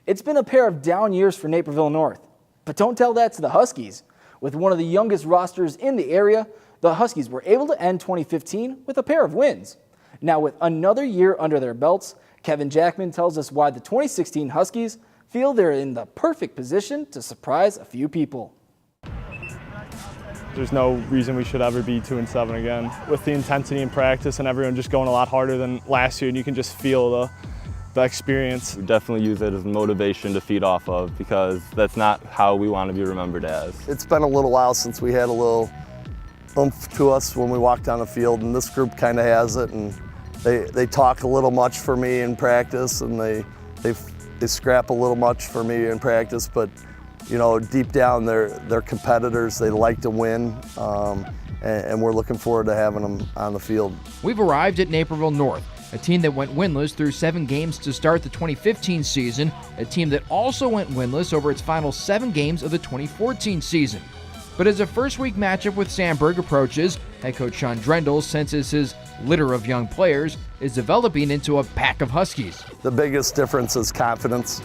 It's been a pair of down years for Naperville North, but don't tell that to the Huskies. With one of the youngest rosters in the area, the Huskies were able to end 2015 with a pair of wins. Now with another year under their belts, Kevin Jackman tells us why the 2016 Huskies feel they're in the perfect position to surprise a few people. There's no reason we should ever be 2-7 again. With the intensity in practice and everyone just going a lot harder than last year, and you can just feel the experience. We definitely use it as motivation to feed off of, because that's not how we want to be remembered as. It's been a little while since we had a little oomph to us when we walked down the field, and this group kind of has it. And they talk a little much for me in practice, and they scrap a little much for me in practice. But you know, deep down, they're competitors. They like to win, and we're looking forward to having them on the field. We've arrived at Naperville North, a team that went winless through 7 games to start the 2015 season, a team that also went winless over its final 7 games of the 2014 season. But as a first-week matchup with Sandburg approaches, head coach Sean Drendel senses his litter of young players is developing into a pack of Huskies. The biggest difference is confidence.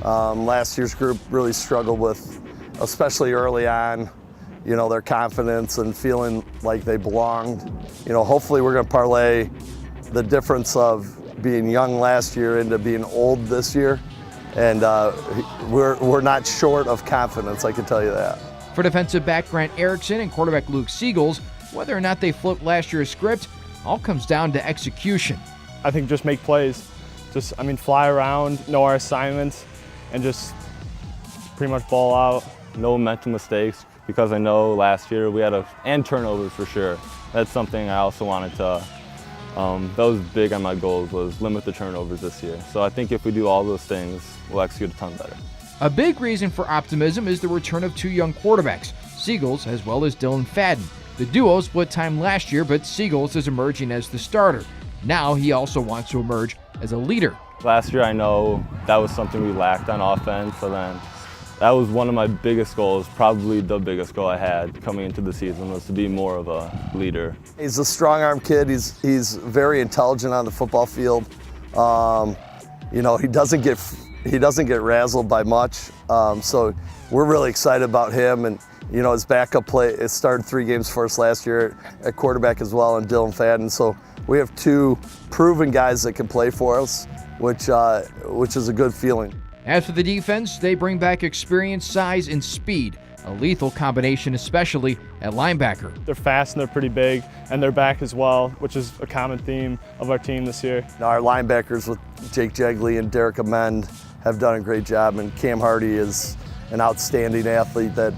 Last year's group really struggled with, especially early on, you know, their confidence and feeling like they belonged. You know, hopefully we're going to parlay the difference of being young last year into being old this year, and we're not short of confidence, I can tell you that. For defensive back Grant Erickson and quarterback Luke Siegels, whether or not they flipped last year's script all comes down to execution. I think just make plays. Fly around, know our assignments, and just pretty much ball out. No mental mistakes, because I know last year we had and turnovers for sure. That's something I also wanted to, that was big on my goals, was limit the turnovers this year. So I think if we do all those things, we'll execute a ton better. A big reason for optimism is the return of 2 young quarterbacks, Siegels as well as Dylan Fadden. The duo split time last year, but Siegels is emerging as the starter. Now he also wants to emerge as a leader. Last year I know that was something we lacked on offense, so then that was one of my biggest goals, probably the biggest goal I had coming into the season, was to be more of a leader. He's a strong-arm kid. He's very intelligent on the football field. You know, he doesn't get razzled by much. So we're really excited about him. And you know, his backup play, it started 3 games for us last year at quarterback as well, and Dylan Fadden. So we have 2 proven guys that can play for us, which is a good feeling. As for the defense, they bring back experience, size, and speed, a lethal combination, especially at linebacker. They're fast and they're pretty big, and they're back as well, which is a common theme of our team this year. Our linebackers with Jake Jegley and Derek Amend have done a great job, and Cam Hardy is an outstanding athlete that,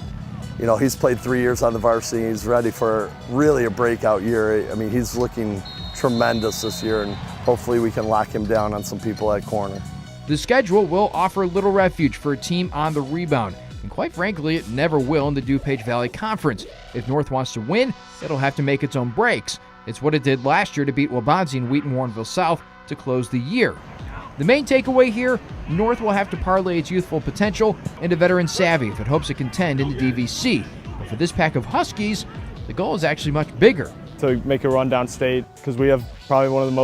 you know, he's played 3 years on the varsity. He's ready for really a breakout year. I mean, he's looking tremendous this year, and hopefully we can lock him down on some people at corner. The schedule will offer little refuge for a team on the rebound, and quite frankly, it never will in the DuPage Valley Conference. If North wants to win, it'll have to make its own breaks. It's what it did last year to beat Waubonsie and Wheaton-Warrenville South to close the year. The main takeaway here, North will have to parlay its youthful potential into veteran savvy if it hopes to contend in the DVC. But for this pack of Huskies, the goal is actually much bigger. To make a run down state, because we have probably one of the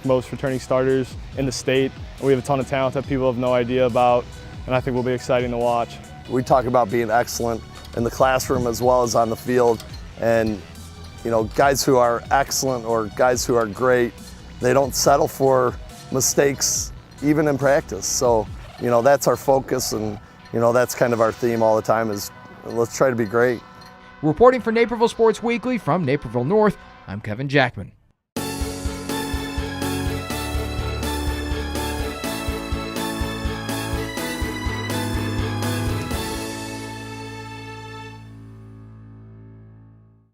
most returning starters in the state, and we have a ton of talent that people have no idea about, and I think will be exciting to watch. We talk about being excellent in the classroom as well as on the field, and you know, guys who are excellent or guys who are great, they don't settle for mistakes even in practice. So, you know, that's our focus, and you know, that's kind of our theme all the time, is let's try to be great. Reporting for Naperville Sports Weekly from Naperville North, I'm Kevin Jackman.